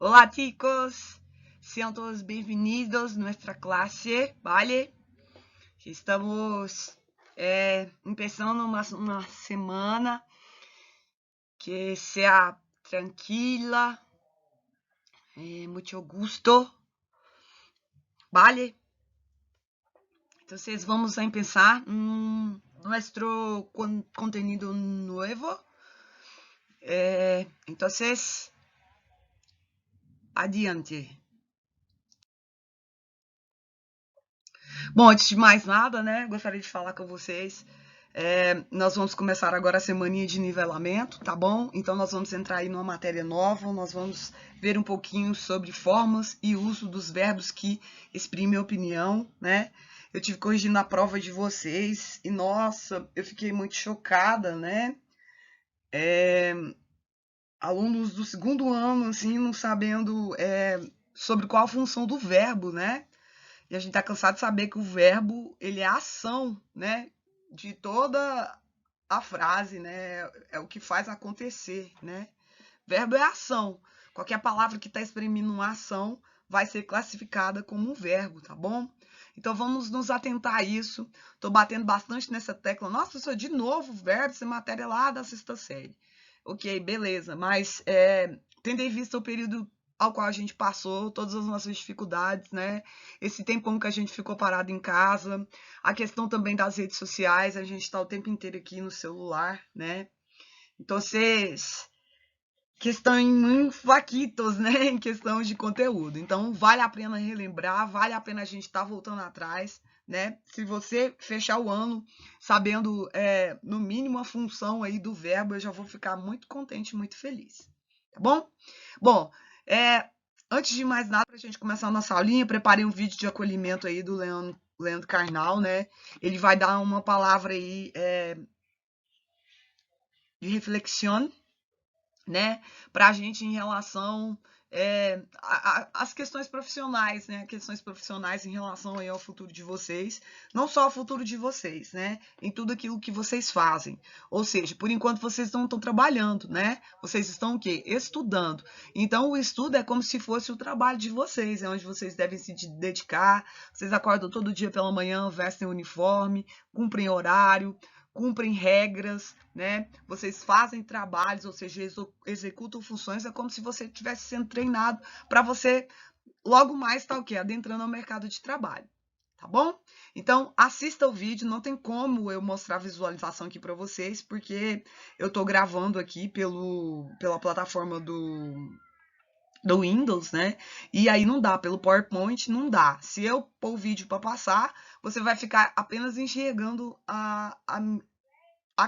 Hola chicos, sean todos bienvenidos a nuestra clase, ¿vale? Estamos empezando uma semana que sea tranquila, mucho gusto, ¿vale? Entonces vamos a empezar nuestro contenido nuevo. Entonces, adiante. Bom, antes de mais nada, né, gostaria de falar com vocês. Nós vamos começar agora a semaninha de nivelamento, tá bom? Então nós vamos entrar aí numa matéria nova, nós vamos ver um pouquinho sobre formas e uso dos verbos que exprimem opinião, né? Eu tive corrigindo a prova de vocês e, nossa, eu fiquei muito chocada, né? Alunos do segundo ano, assim, não sabendo sobre qual a função do verbo, né? E a gente tá cansado de saber que o verbo, ele é a ação, né? De toda a frase, né? É o que faz acontecer, né? Verbo é ação. Qualquer palavra que está exprimindo uma ação vai ser classificada como um verbo, tá bom? Então vamos nos atentar a isso. Tô batendo bastante nessa tecla. Nossa, professor, de novo verbo, essa matéria lá da sexta série. Ok, beleza. Mas tendo em vista o período ao qual a gente passou, todas as nossas dificuldades, né? Esse tempo que a gente ficou parado em casa, a questão também das redes sociais, a gente está o tempo inteiro aqui no celular, né? Então, vocês que estão em faquitos, né? Em questão de conteúdo. Então, vale a pena relembrar, vale a pena a gente estar voltando atrás, né? Se você fechar o ano sabendo, no mínimo, a função aí do verbo, eu já vou ficar muito contente, muito feliz. Tá bom? Bom, antes de mais nada, para a gente começar a nossa aulinha, preparei um vídeo de acolhimento aí do Leandro Carnal, né? Ele vai dar uma palavra aí de reflexão, né, para a gente em relação às questões profissionais, né, questões profissionais em relação aí ao futuro de vocês, não só ao futuro de vocês, né, em tudo aquilo que vocês fazem. Ou seja, por enquanto vocês não estão trabalhando, né, vocês estão o quê? Estudando. Então o estudo é como se fosse o trabalho de vocês, é onde vocês devem se dedicar, vocês acordam todo dia pela manhã, vestem o uniforme, cumprem horário, cumprem regras, né? Vocês fazem trabalhos, ou seja, executam funções, é como se você estivesse sendo treinado para você logo mais estar o quê? Adentrando ao mercado de trabalho, tá bom? Então, assista o vídeo, não tem como eu mostrar a visualização aqui para vocês, porque eu estou gravando aqui pela plataforma do Windows, né? E aí não dá, pelo PowerPoint não dá. Se eu pôr o vídeo para passar, você vai ficar apenas enxergando a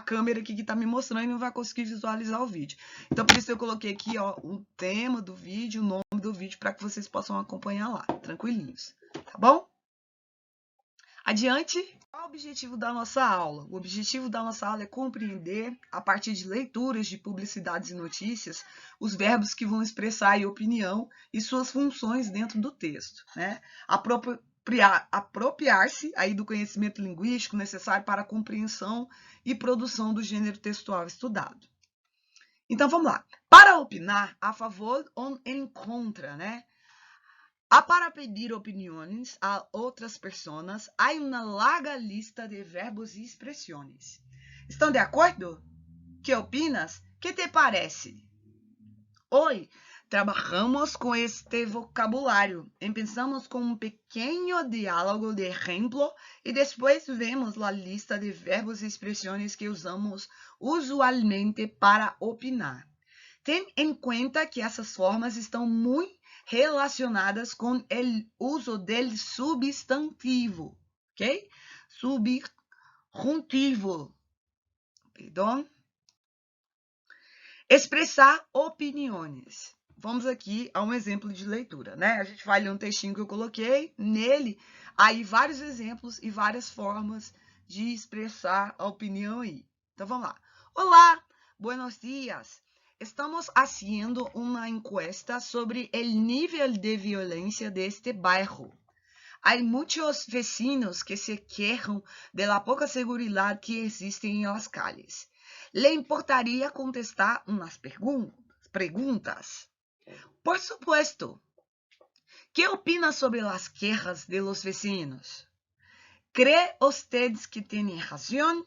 câmera aqui que tá me mostrando e não vai conseguir visualizar o vídeo. Então, por isso eu coloquei aqui, ó, o tema do vídeo, o nome do vídeo, para que vocês possam acompanhar lá, tranquilinhos, tá bom? Adiante. Qual é o objetivo da nossa aula? O objetivo da nossa aula é compreender, a partir de leituras de publicidades e notícias, os verbos que vão expressar a opinião e suas funções dentro do texto, né? Apropriar-se aí do conhecimento linguístico necessário para a compreensão e produção do gênero textual estudado. Então, vamos lá. Para opinar, a favor ou em contra, né? Para pedir opiniões a outras pessoas, há uma larga lista de verbos e expressões. Estão de acordo? Que opinas? Que te parece? Hoje, trabalhamos com este vocabulário. Empezamos com um pequeno diálogo de exemplo e depois vemos a lista de verbos e expressões que usamos usualmente para opinar. Ten em conta que essas formas estão muito relacionadas com o uso do substantivo, ok? Subjuntivo, perdão. Expressar opiniões. Vamos aqui a um exemplo de leitura, né? A gente vai ler um textinho que eu coloquei, nele, aí vários exemplos e várias formas de expressar a opinião aí. Então, vamos lá. Olá, buenos dias. Estamos haciendo uma encuesta sobre o nível de violência deste bairro. Há muitos vecinos que se queixam de la poca seguridade que existe em las calles. ¿Le importaría contestar unas preguntas? Por supuesto. ¿Qué opina sobre las quejas de los vecinos? ¿Cree ustedes que tienen razón?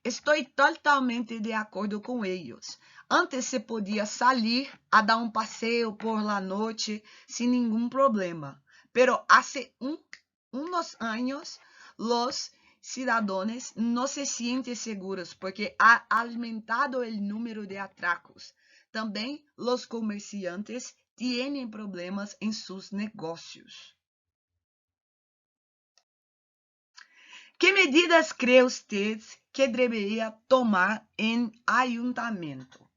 Estoy totalmente de acordo com eles. Antes se podia salir a dar um passeio por la noite sem nenhum problema. Pero hace unos años los ciudadanos no se sienten seguros porque ha aumentado el número de atracos. Também los comerciantes tienen problemas em sus negócios. Que medidas crê usted que deveria tomar em ayuntamiento?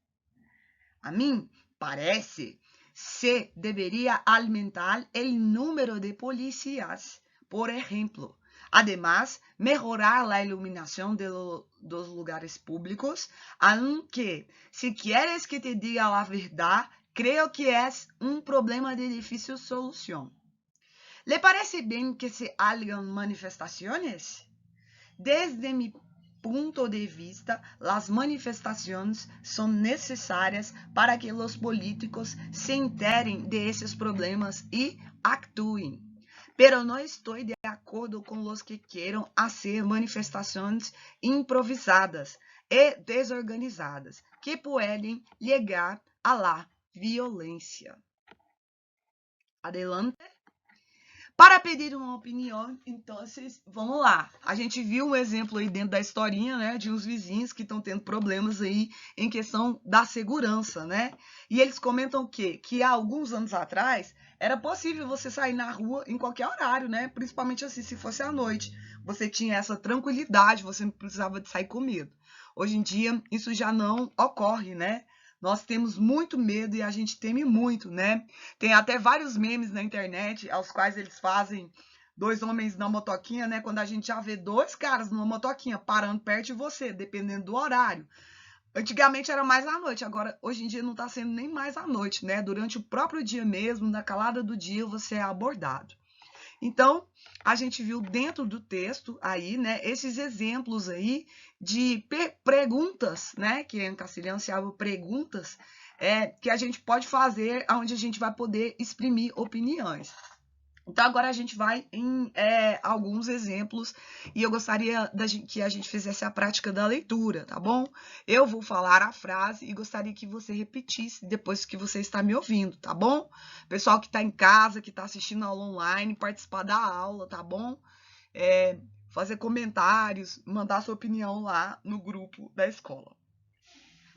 A mim parece se deveria aumentar o número de policías, por exemplo. Además, mejorar a iluminação dos lugares públicos, aunque si quieres que te diga a verdade, creo que é um problema de difícil solução. ¿Le parece bem que se hagan manifestações? Desde mi punto de vista, las manifestaciones son necesarias para que los políticos se enteren de esos problemas y actúen. Pero no estoy de acuerdo con los que quieran hacer manifestaciones improvisadas y desorganizadas que pueden llegar a la violencia. Adelante. Para pedir uma opinião, então, vamos lá. A gente viu um exemplo aí dentro da historinha, né, de uns vizinhos que estão tendo problemas aí em questão da segurança, né? E eles comentam o quê? Que há alguns anos atrás era possível você sair na rua em qualquer horário, né? Principalmente assim, se fosse à noite. Você tinha essa tranquilidade, você não precisava de sair com medo. Hoje em dia, isso já não ocorre, né? Nós temos muito medo e a gente teme muito, né? Tem até vários memes na internet, aos quais eles fazem dois homens na motoquinha, né? Quando a gente já vê dois caras numa motoquinha parando perto de você, dependendo do horário. Antigamente era mais à noite, agora hoje em dia não está sendo nem mais à noite, né? Durante o próprio dia mesmo, na calada do dia, você é abordado. Então, a gente viu dentro do texto aí, né, esses exemplos aí de perguntas, né, que em castelhano se chama perguntas, que a gente pode fazer, onde a gente vai poder exprimir opiniões. Então, agora a gente vai em alguns exemplos e eu gostaria que a gente fizesse a prática da leitura, tá bom? Eu vou falar a frase e gostaria que você repetisse depois que você está me ouvindo, tá bom? Pessoal que está em casa, que está assistindo a aula online, participar da aula, tá bom? Fazer comentários, mandar sua opinião lá no grupo da escola.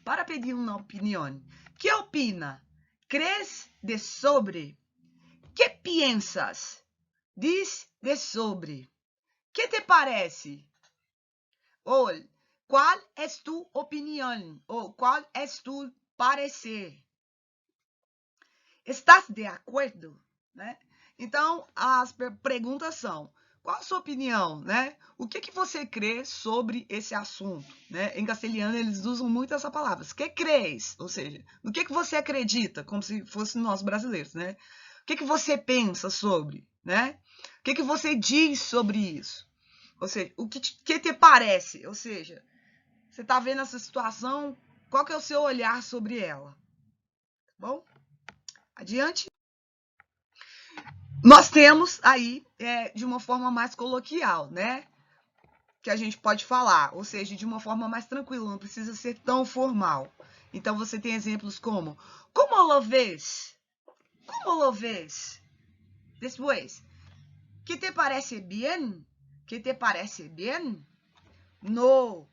Para pedir uma opinião, que opina? ¿Crees de sobre? ¿Qué piensas? Diz de sobre. ¿Qué te parece? Ou, qual é tu opinião? Ou, qual é tu parecer? ¿Estás de acordo? Né? Então, as perguntas são, qual a sua opinião? Né? O que você crê sobre esse assunto? Né? Em castelhano, eles usam muito essa palavra. Que crees? Ou seja, no que você acredita? Como se fosse nós brasileiros, né? O que você pensa sobre, né? O que você diz sobre isso? Ou seja, o que te parece? Ou seja, você está vendo essa situação, qual que é o seu olhar sobre ela? Tá bom? Adiante. Nós temos aí, de uma forma mais coloquial, né? Que a gente pode falar, ou seja, de uma forma mais tranquila, não precisa ser tão formal. Então, você tem exemplos como lo ves? ¿Cómo lo ves? Después, ¿qué te parece bien? ¿Qué te parece bien? No.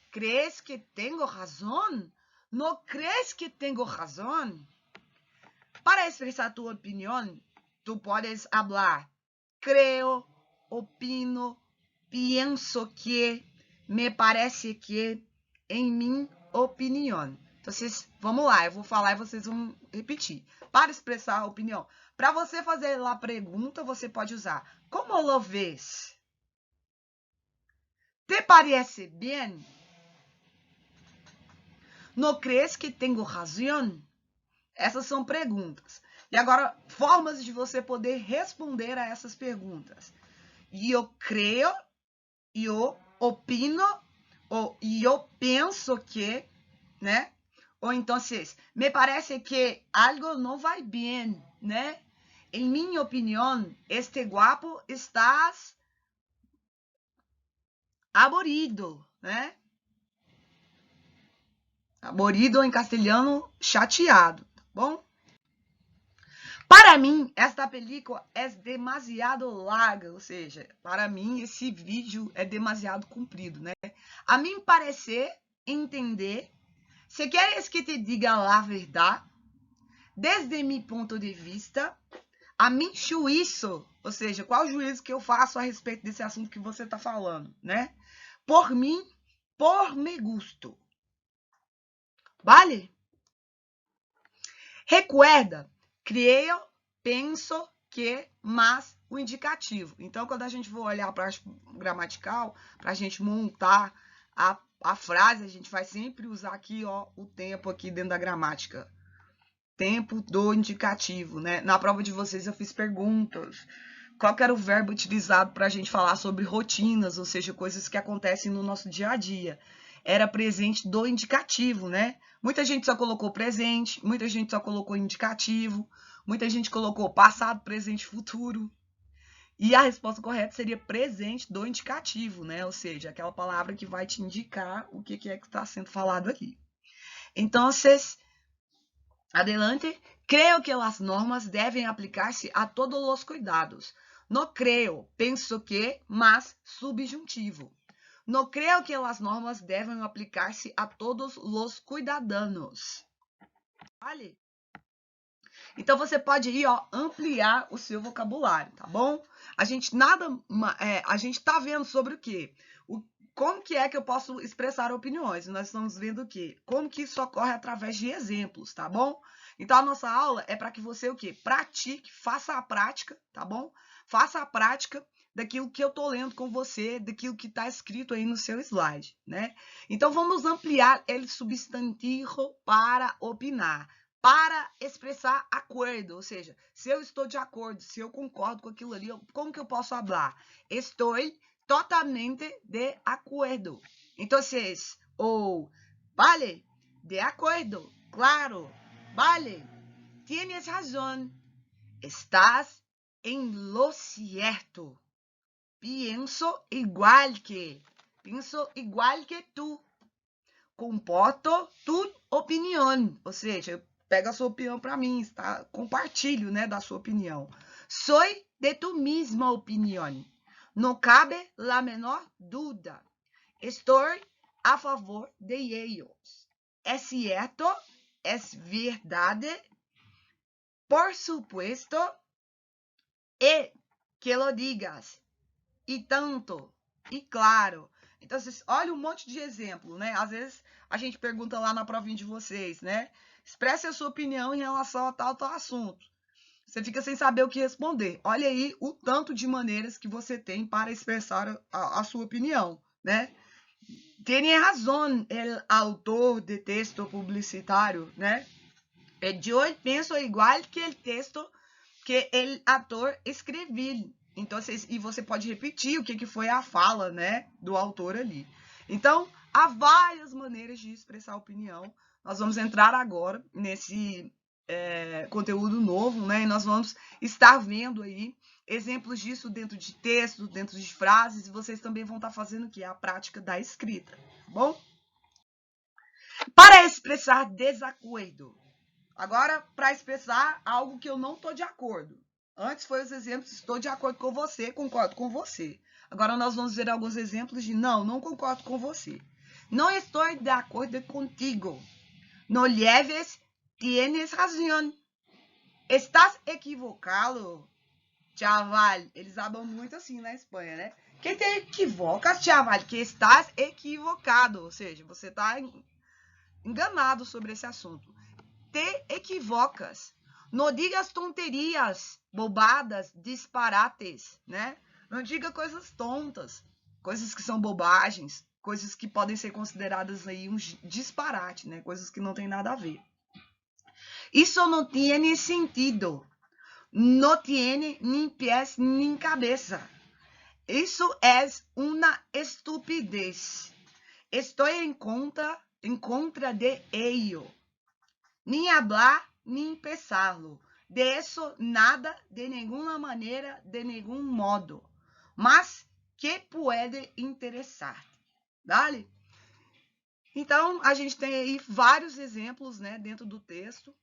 ¿Crees que tengo razón? ¿No crees que tengo razón? Para expresar tu opinión, tú puedes hablar creo, opino, pienso que, me parece que, em minha opinião. Então, vamos lá, eu vou falar e vocês vão repetir. Para expressar a opinião. Para você fazer a pergunta, você pode usar como lo ves? ¿Te parece bien? ¿No crees que tengo razón? Essas são perguntas. E agora, formas de você poder responder a essas perguntas. Eu creio, eu opino, ou eu penso que, né? Ou então, me parece que algo não vai bem, né? Em minha opinião, este guapo estás aborrido, né? Aborrido em castelhano, chateado, tá bom? Para mim, esta película é demasiado larga, ou seja, para mim esse vídeo é demasiado comprido, né? A mim parecer, entender, se queres que te diga a verdade, desde meu ponto de vista, a mim juízo, ou seja, qual juízo que eu faço a respeito desse assunto que você está falando, né? Por mim, por me gusto. Vale? Recuerda, creio, penso que, mas o indicativo. Então, quando a gente for olhar para a gramatical, para a gente montar a frase, a gente vai sempre usar aqui, ó, o tempo aqui dentro da gramática. Tempo do indicativo, né? Na prova de vocês eu fiz perguntas. Qual que era o verbo utilizado para a gente falar sobre rotinas, ou seja, coisas que acontecem no nosso dia a dia? Era presente do indicativo, né? Muita gente só colocou presente, muita gente só colocou indicativo, muita gente colocou passado, presente, futuro. E a resposta correta seria presente do indicativo, né? Ou seja, aquela palavra que vai te indicar o que é que está sendo falado aqui. Então, vocês adelante, creio que as normas devem aplicar-se a todos os cuidados. No creio, penso que, mas subjuntivo. No creio que as normas devem aplicar-se a todos os cuidados. Vale? Então você pode ir, ó, ampliar o seu vocabulário, tá bom? A gente a gente tá vendo sobre o quê? Como que é que eu posso expressar opiniões? Nós estamos vendo o quê? Como que isso ocorre através de exemplos, tá bom? Então a nossa aula é para que você o quê? Pratique, faça a prática, tá bom? Faça a prática daquilo que eu tô lendo com você, daquilo que está escrito aí no seu slide, né? Então vamos ampliar el substantivo para opinar, para expressar acordo, ou seja, se eu estou de acordo, se eu concordo com aquilo ali, como que eu posso falar? Estou totalmente de acordo. Então, ou, vale, de acordo, claro, vale, tienes razón, estás en lo cierto, pienso igual que tú, comporto tu opinião, ou seja, pega a sua opinião para mim, tá? Compartilho, né, da sua opinião. Soy de tu misma opinião. Não cabe la menor dúvida. Estou a favor de ellos. É cierto, é verdade, por supuesto, e que lo digas. E tanto, e claro. Então, vocês olha um monte de exemplo, né? Às vezes a gente pergunta lá na provinha de vocês, né? Expresse a sua opinião em relação a tal assunto. Você fica sem saber o que responder. Olha aí o tanto de maneiras que você tem para expressar a sua opinião, né? Tiene razón el autor de texto publicitário, né? Eu penso igual que o texto que o ator escreveu. Então, e você pode repetir o que foi a fala, né, do autor ali. Então, há várias maneiras de expressar opinião. Nós vamos entrar agora nesse conteúdo novo, né? E nós vamos estar vendo aí exemplos disso dentro de textos, dentro de frases, e vocês também vão estar fazendo o quê? A prática da escrita, tá bom? Para expressar desacordo. Agora, para expressar algo que eu não estou de acordo. Antes foi os exemplos, estou de acordo com você, concordo com você. Agora nós vamos ver alguns exemplos de não concordo com você. Não estou de acordo contigo. No lleves, tienes razón. Estás equivocado. Chaval, eles hablam muito assim na Espanha, né? Que te equivocas, chaval, que estás equivocado. Ou seja, você está enganado sobre esse assunto. Te equivocas. Não digas tonterias, bobadas, disparates, né? Não diga coisas tontas, coisas que são bobagens, coisas que podem ser consideradas aí um disparate, né? Coisas que não tem nada a ver. Isso não tem sentido. Não tem nem pés nem cabeça. Isso é uma estupidez. Estou em contra de ello. Ni hablar, ni empezarlo. De eso nada, de nenhuma maneira, de nenhum modo. Mas que pode interessar. Vale? Então, a gente tem aí vários exemplos, né, dentro do texto.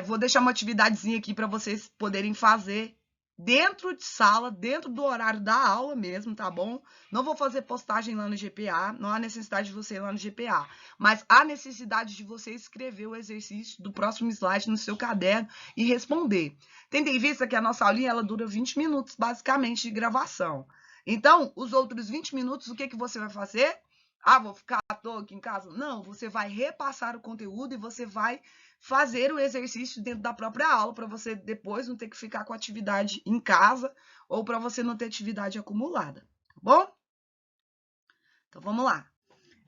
Vou deixar uma atividadezinha aqui para vocês poderem fazer dentro de sala, dentro do horário da aula mesmo, tá bom? Não vou fazer postagem lá no GPA, não há necessidade de você ir lá no GPA, mas há necessidade de você escrever o exercício do próximo slide no seu caderno e responder. Tendo em vista que a nossa aulinha ela dura 20 minutos, basicamente, de gravação. Então, os outros 20 minutos, o que, que você vai fazer? Ah, vou ficar à toa aqui em casa? Não, você vai repassar o conteúdo e você vai fazer o exercício dentro da própria aula, para você depois não ter que ficar com a atividade em casa ou para você não ter atividade acumulada, tá bom? Então, vamos lá.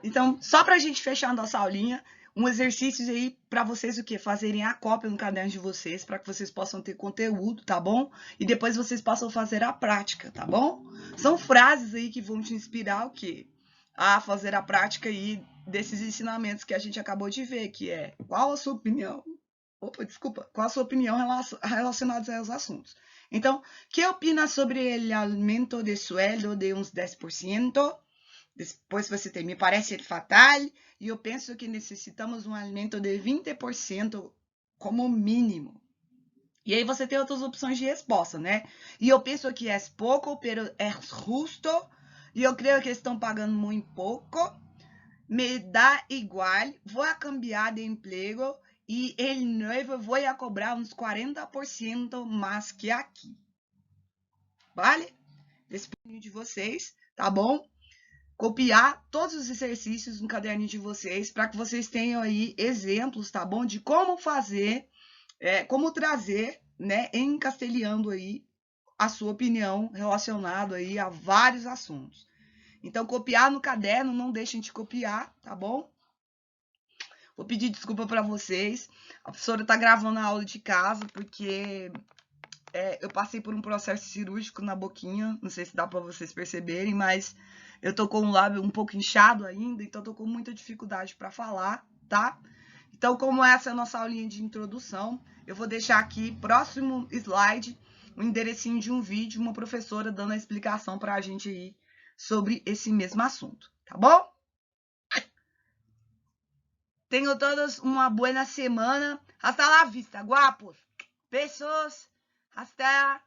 Então, só para a gente fechar a nossa aulinha, um exercício aí para vocês o quê? Fazerem a cópia no caderno de vocês, para que vocês possam ter conteúdo, tá bom? E depois vocês possam fazer a prática, tá bom? São frases aí que vão te inspirar o quê? A fazer a prática aí desses ensinamentos que a gente acabou de ver, que é qual a sua opinião? Qual a sua opinião relacionada aos assuntos? Então, que opina sobre o aumento de sueldo de uns 10%? Depois você tem, me parece fatal, e eu penso que necessitamos um aumento de 20% como mínimo. E aí você tem outras opções de resposta, né? E eu penso que é pouco, pero é justo, e eu creio que estão pagando muito pouco, me dá igual, vou a cambiar de emprego e el novo vou a cobrar uns 40% mais que aqui. Vale? Esse pouquinho de vocês, tá bom? Copiar todos os exercícios no caderninho de vocês, para que vocês tenham aí exemplos, tá bom? De como fazer, como trazer, né, em castelhano aí, a sua opinião relacionada aí a vários assuntos. Então, copiar no caderno, não deixem de copiar, tá bom? Vou pedir desculpa para vocês. A professora está gravando a aula de casa, porque eu passei por um processo cirúrgico na boquinha, não sei se dá para vocês perceberem, mas eu tô com o lábio um pouco inchado ainda, então tô com muita dificuldade para falar, tá? Então, como essa é a nossa aulinha de introdução, eu vou deixar aqui, próximo slide, o enderecinho de um vídeo, uma professora dando a explicação para a gente aí sobre esse mesmo assunto, tá bom? Tenham todos uma boa semana. Hasta la vista, guapos. Beijos. Hasta